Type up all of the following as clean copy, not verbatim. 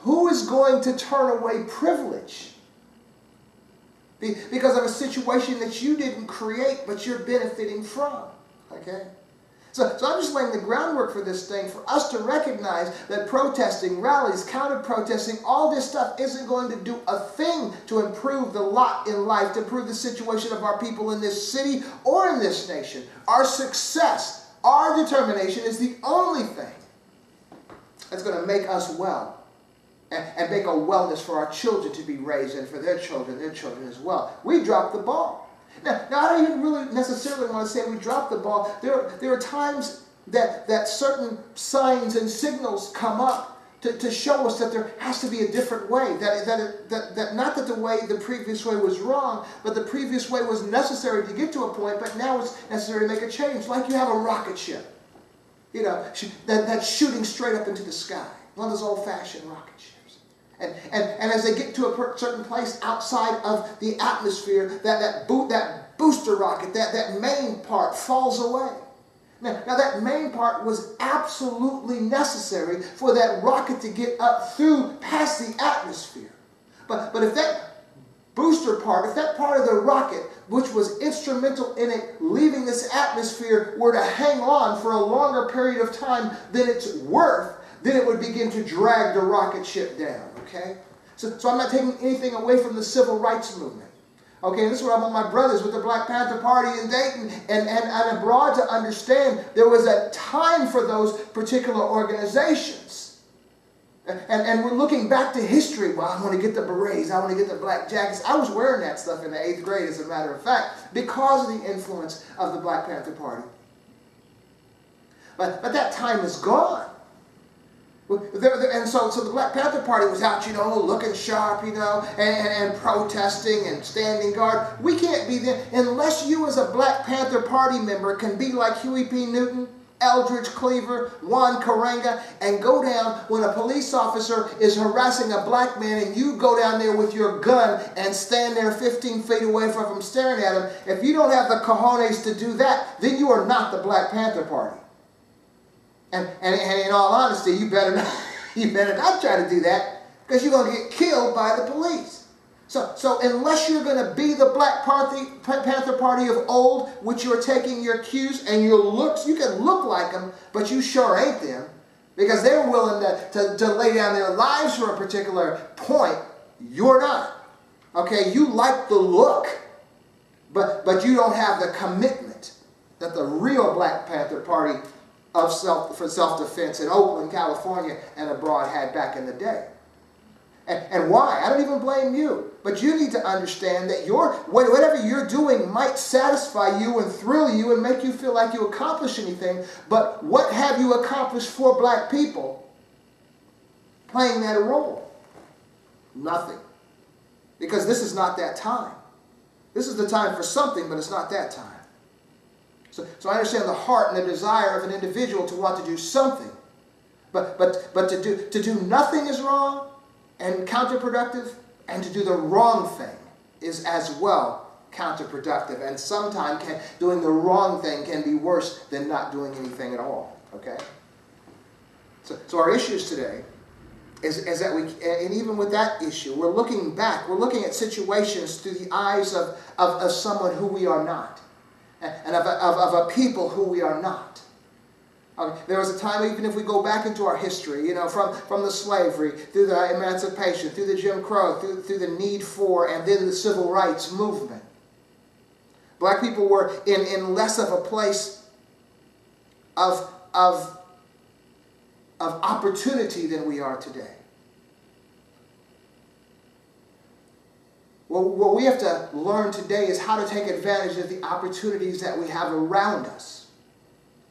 Who is going to turn away privilege because of a situation that you didn't create but you're benefiting from? Okay? So I'm just laying the groundwork for this thing, for us to recognize that protesting, rallies, counter-protesting, all this stuff isn't going to do a thing to improve the lot in life, to improve the situation of our people in this city or in this nation. Our success, our determination is the only thing that's going to make us well and make a wellness for our children to be raised and for their children as well. We dropped the ball. Now, I don't even really necessarily want to say we dropped the ball. There are times that certain signs and signals come up to show us that there has to be a different way. That not that the way, the previous way was wrong, but the previous way was necessary to get to a point, but now it's necessary to make a change. Like you have a rocket ship, you know, that's shooting straight up into the sky. One of those old-fashioned rocket ships. And as they get to a certain place outside of the atmosphere, that booster rocket, that main part falls away. Now that main part was absolutely necessary for that rocket to get up through past the atmosphere. But if that booster part, if that part of the rocket, which was instrumental in it leaving this atmosphere, were to hang on for a longer period of time than it's worth, then it would begin to drag the rocket ship down, okay? So I'm not taking anything away from the civil rights movement. Okay, and this is where I want my brothers with the Black Panther Party in Dayton and abroad to understand there was a time for those particular organizations. And we're looking back to history. Well, I want to get the berets. I want to get the black jackets. I was wearing that stuff in the 8th grade, as a matter of fact, because of the influence of the Black Panther Party. But that time is gone. And so the Black Panther Party was out, you know, looking sharp, you know, and protesting and standing guard. We can't be there unless you as a Black Panther Party member can be like Huey P. Newton, Eldridge Cleaver, Juan Karenga, and go down when a police officer is harassing a black man and you go down there with your gun and stand there 15 feet away from him staring at him. If you don't have the cojones to do that, then you are not the Black Panther Party. And in all honesty, you better not try to do that, because you're going to get killed by the police. So unless you're going to be the Black Panther Party of old, which you're taking your cues and your looks, you can look like them, but you sure ain't them, because they're willing to lay down their lives for a particular point. You're not. Okay, you like the look, but you don't have the commitment that the real Black Panther Party for self-defense in Oakland, California, and abroad had back in the day. And why? I don't even blame you. But you need to understand that whatever you're doing might satisfy you and thrill you and make you feel like you accomplished anything. But what have you accomplished for black people playing that role? Nothing. Because this is not that time. This is the time for something, but it's not that time. So I understand the heart and the desire of an individual to want to do something. But to do nothing is wrong and counterproductive, and to do the wrong thing is as well counterproductive. And sometimes doing the wrong thing can be worse than not doing anything at all. Okay? So our issues today is that and even with that issue, we're looking back. We're looking at situations through the eyes of someone who we are not. And of a people who we are not. There was a time, even if we go back into our history, you know, from the slavery, through the emancipation, through the Jim Crow, through the need for, and then the civil rights movement. Black people were in less of a place of opportunity than we are today. Well, what we have to learn today is how to take advantage of the opportunities that we have around us.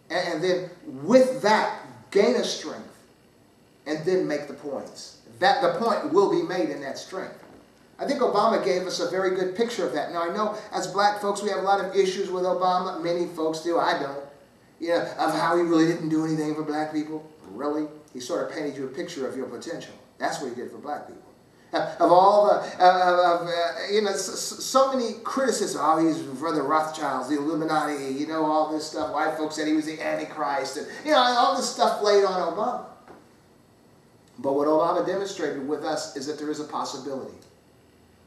And then with that, gain a strength. And then make the points. The point will be made in that strength. I think Obama gave us a very good picture of that. Now, I know as black folks, we have a lot of issues with Obama. Many folks do. I don't. You know, of how he really didn't do anything for black people. Really? He sort of painted you a picture of your potential. That's what he did for black people. Of all the, so many criticisms. Oh, he's for the Rothschilds, the Illuminati, you know, all this stuff. White folks said he was the Antichrist, and, you know, all this stuff laid on Obama. But what Obama demonstrated with us is that there is a possibility.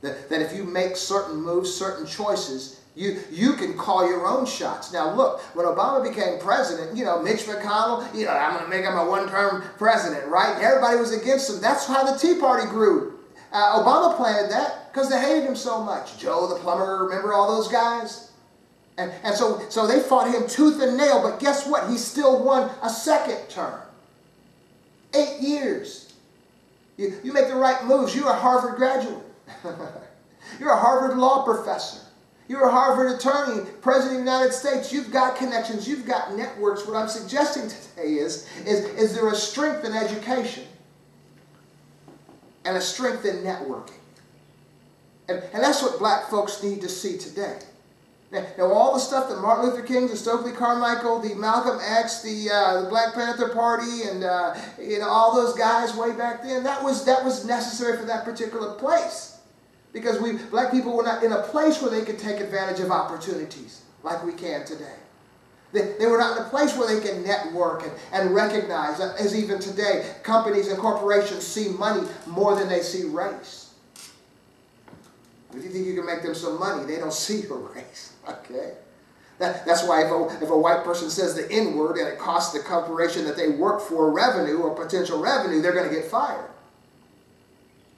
That if you make certain moves, certain choices, you can call your own shots. Now look, when Obama became president, Mitch McConnell, I'm going to make him a one-term president, right? And everybody was against him. That's how the Tea Party grew. Obama planted that because they hated him so much. Joe the plumber, remember all those guys? And so they fought him tooth and nail, but guess what? He still won a second term. 8 years. You make the right moves. You're a Harvard graduate. You're a Harvard law professor. You're a Harvard attorney, President of the United States. You've got connections. You've got networks. What I'm suggesting today is there a strength in education and a strength in networking. And that's what black folks need to see today. Now all the stuff that Martin Luther King, the Stokely Carmichael, the Malcolm X, the Black Panther Party, and all those guys way back then, that was necessary for that particular place. Because black people were not in a place where they could take advantage of opportunities like we can today. They were not in a place where they can network and recognize, as even today, companies and corporations see money more than they see race. If you think you can make them some money, they don't see your race. Okay? That's why if a white person says the N-word and it costs the corporation that they work for revenue or potential revenue, they're going to get fired.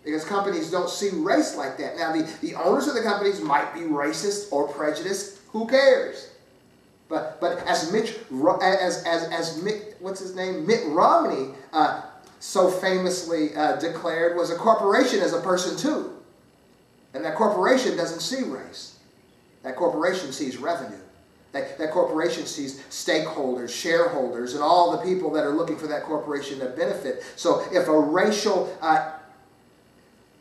Because companies don't see race like that. Now, the owners of the companies might be racist or prejudiced. Who cares? But as Mitt Romney so famously declared, was a corporation is a person too. And that corporation doesn't see race. That corporation sees revenue. That corporation sees stakeholders, shareholders, and all the people that are looking for that corporation to benefit. So if a racial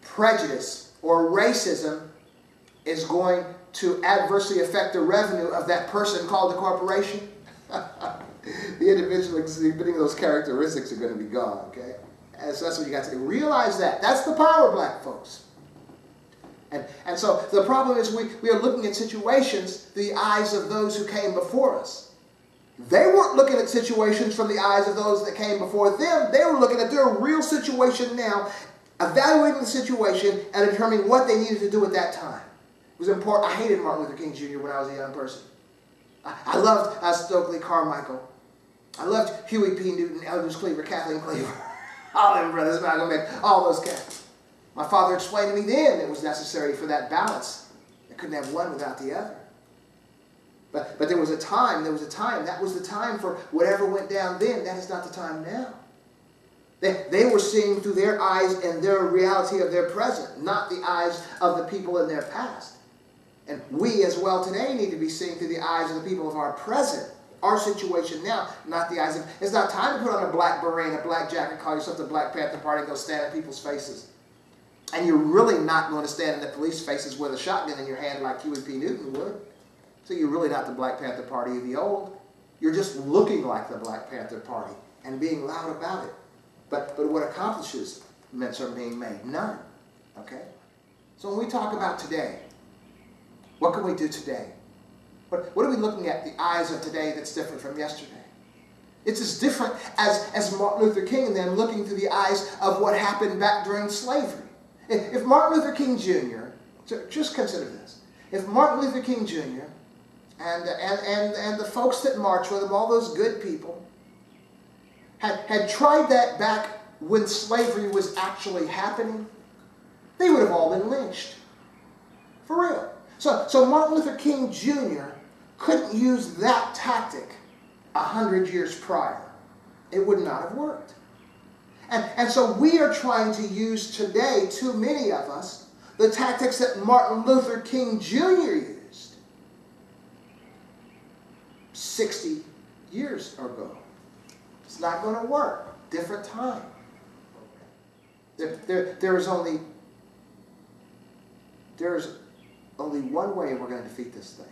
prejudice or racism is going to adversely affect the revenue of that person called the corporation, the individual exhibiting those characteristics are going to be gone, okay? And so that's what you got to do. Realize that. That's the power, black folks. And so the problem is we are looking at situations through the eyes of those who came before us. They weren't looking at situations from the eyes of those that came before them. They were looking at their real situation now, evaluating the situation and determining what they needed to do at that time. It was important. I hated Martin Luther King Jr. when I was a young person. I loved Stokely Carmichael. I loved Huey P. Newton, Eldridge Cleaver, Kathleen Cleaver. All them brothers, Malcolm X, all those cats. My father explained to me then it was necessary for that balance. I couldn't have one without the other. But there was a time, that was the time for whatever went down then. That is not the time now. They were seeing through their eyes and their reality of their present, not the eyes of the people in their past. And we as well today need to be seeing through the eyes of the people of our present, our situation now, not the eyes of... It's not time to put on a black beret and a black jacket, call yourself the Black Panther Party, and go stand in people's faces. And you're really not going to stand in the police faces with a shotgun in your hand like Huey P. Newton would. So you're really not the Black Panther Party of the old. You're just looking like the Black Panther Party and being loud about it. But what accomplishments are being made? None. Okay? So when we talk about today, what can we do today? What are we looking at the eyes of today that's different from yesterday? It's as different as Martin Luther King and them looking through the eyes of what happened back during slavery. If Martin Luther King Jr., just consider this, if Martin Luther King Jr. and the folks that marched with him, all those good people, had tried that back when slavery was actually happening, they would have all been lynched. For real. So Martin Luther King Jr. couldn't use that tactic 100 years prior. It would not have worked. And so we are trying to use today, too many of us, the tactics that Martin Luther King Jr. used 60 years ago. It's not going to work. Different time. There's only one way we're going to defeat this thing.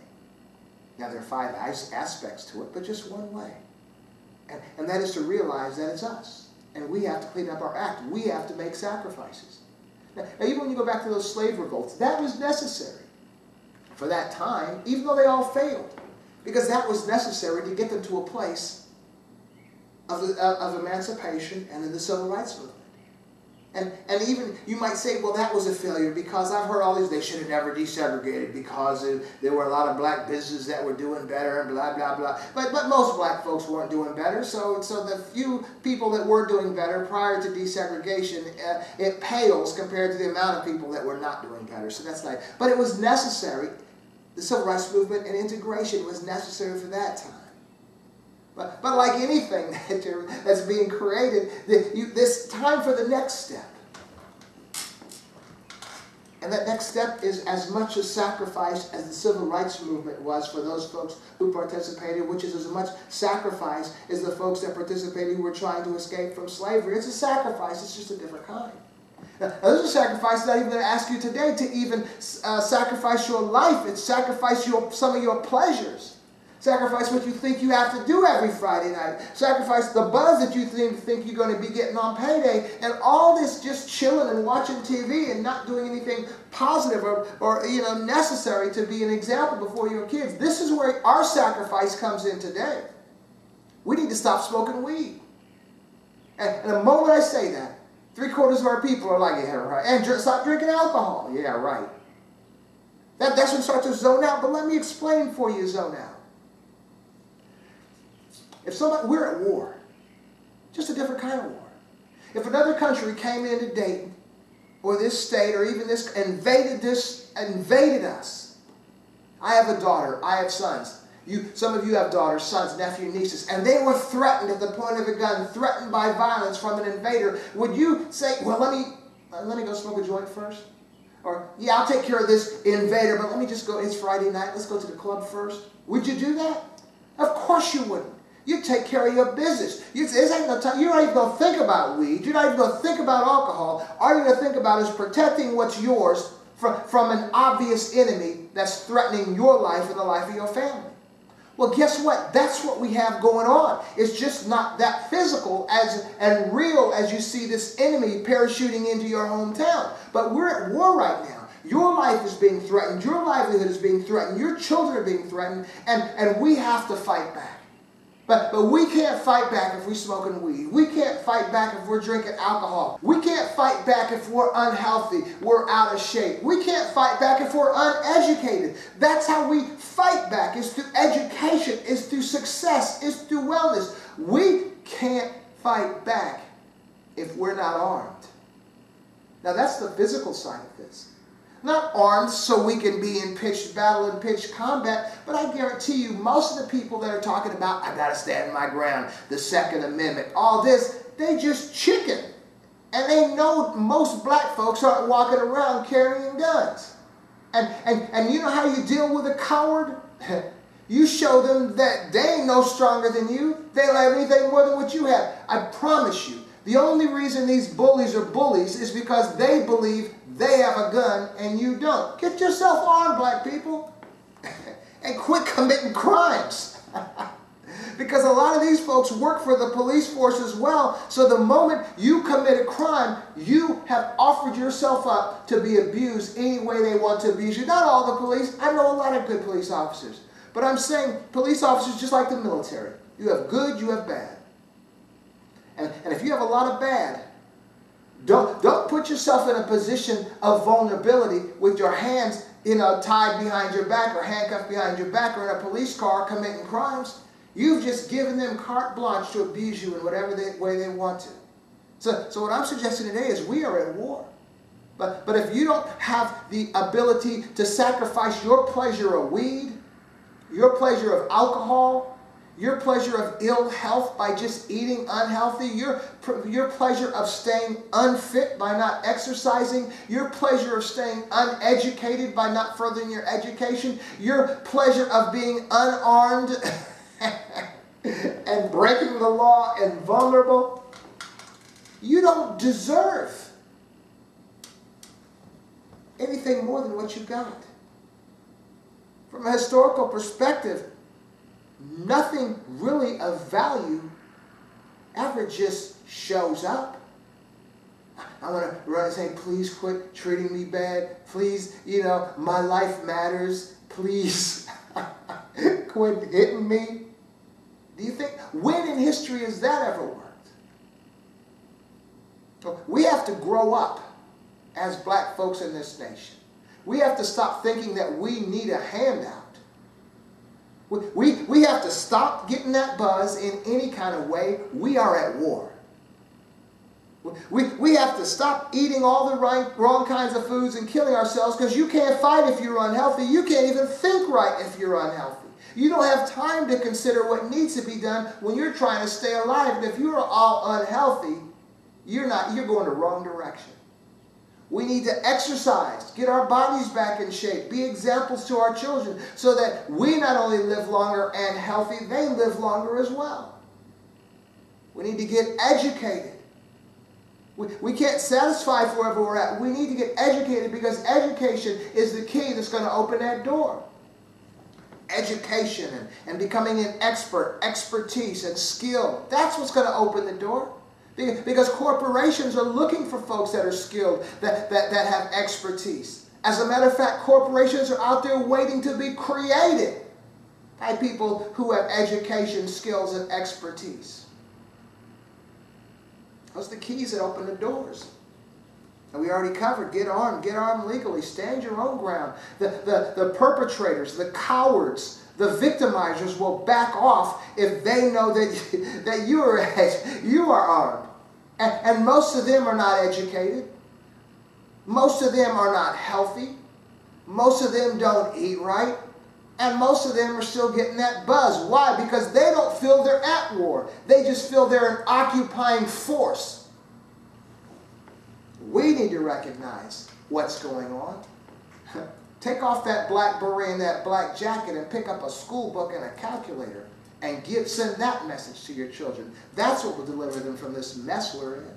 Now, there are 5 aspects to it, but just one way. And that is to realize that it's us. And we have to clean up our act. We have to make sacrifices. Now, even when you go back to those slave revolts, that was necessary for that time, even though they all failed. Because that was necessary to get them to a place of emancipation and in the civil rights movement. And even you might say, well, that was a failure because I've heard all these, they should have never desegregated because there were a lot of black businesses that were doing better and blah, blah, blah. But most black folks weren't doing better. So the few people that were doing better prior to desegregation, it pales compared to the amount of people that were not doing better. So that's like, but it was necessary. The civil rights movement and integration was necessary for that time. But like anything that's being created, this time for the next step. And that next step is as much a sacrifice as the civil rights movement was for those folks who participated, which is as much sacrifice as the folks that participated who were trying to escape from slavery. It's a sacrifice, it's just a different kind. Now, there's a sacrifice that I'm even going to ask you today to even sacrifice your life. It's sacrifice some of your pleasures. Sacrifice what you think you have to do every Friday night. Sacrifice the buzz that you think you're going to be getting on payday. And all this just chilling and watching TV and not doing anything positive or necessary to be an example before your kids. This is where our sacrifice comes in today. We need to stop smoking weed. And the moment I say that, 3/4 of our people are like, yeah, right. And stop drinking alcohol. Yeah, right. That's when it starts to zone out. But let me explain for you zone out. If we're at war, just a different kind of war. If another country came into Dayton, or this state, or even this, invaded us. I have a daughter, I have sons. Some of you have daughters, sons, nephews, nieces, and they were threatened at the point of a gun, threatened by violence from an invader. Would you say, well, let me go smoke a joint first? Or, yeah, I'll take care of this invader, but let me just go, it's Friday night, let's go to the club first. Would you do that? Of course you wouldn't. You take care of your business. You're not even going to think about weed. You're not even going to think about alcohol. All you're going to think about is protecting what's yours from an obvious enemy that's threatening your life and the life of your family. Well, guess what? That's what we have going on. It's just not that physical and real as you see this enemy parachuting into your hometown. But we're at war right now. Your life is being threatened. Your livelihood is being threatened. Your children are being threatened. And we have to fight back. But we can't fight back if we're smoking weed. We can't fight back if we're drinking alcohol. We can't fight back if we're unhealthy, we're out of shape. We can't fight back if we're uneducated. That's how we fight back. It's through education. It's through success. It's through wellness. We can't fight back if we're not armed. Now that's the physical side of this. Not armed so we can be in pitched battle and pitched combat, but I guarantee you most of the people that are talking about, I gotta stand my ground, the Second Amendment, all this, they just chicken. And they know most black folks aren't walking around carrying guns. And you know how you deal with a coward? You show them that they ain't no stronger than you. They don't have anything more than what you have. I promise you, the only reason these bullies are bullies is because they believe they have a gun and you don't. Get yourself armed, black people, and quit committing crimes. Because a lot of these folks work for the police force as well, so the moment you commit a crime, you have offered yourself up to be abused any way they want to abuse you. Not all the police. I know a lot of good police officers. But I'm saying police officers just like the military. You have good, you have bad. And if you have a lot of bad, don't put yourself in a position of vulnerability with your hands, tied behind your back or handcuffed behind your back or in a police car committing crimes. You've just given them carte blanche to abuse you in whatever way they want to. So what I'm suggesting today is we are at war. But if you don't have the ability to sacrifice your pleasure of weed, your pleasure of alcohol, your pleasure of ill health by just eating unhealthy, your pleasure of staying unfit by not exercising, your pleasure of staying uneducated by not furthering your education, your pleasure of being unarmed and breaking the law and vulnerable, you don't deserve anything more than what you got. From a historical perspective, nothing really of value ever just shows up. I want to run and say, please quit treating me bad. Please, my life matters. Please quit hitting me. Do you think, when in history has that ever worked? We have to grow up as black folks in this nation. We have to stop thinking that we need a handout. We have to stop getting that buzz in any kind of way. We are at war. We have to stop eating all the wrong kinds of foods and killing ourselves, because you can't fight if you're unhealthy. You can't even think right if you're unhealthy. You don't have time to consider what needs to be done when you're trying to stay alive. And if you're all unhealthy, you're going the wrong direction. We need to exercise, get our bodies back in shape, be examples to our children so that we not only live longer and healthy, they live longer as well. We need to get educated. We can't satisfy for wherever we're at. We need to get educated, because education is the key that's going to open that door. Education and becoming an expert, expertise and skill, that's what's going to open the door. Because corporations are looking for folks that are skilled, that have expertise. As a matter of fact, corporations are out there waiting to be created by people who have education, skills, and expertise. Those are the keys that open the doors. And we already covered, get armed legally, stand your own ground. The perpetrators, the cowards, the victimizers will back off if they know that you are armed. And most of them are not educated. Most of them are not healthy. Most of them don't eat right. And most of them are still getting that buzz. Why? Because they don't feel they're at war. They just feel they're an occupying force. We need to recognize what's going on. Take off that black beret and that black jacket and pick up a school book and a calculator and send that message to your children. That's what will deliver them from this mess we're in.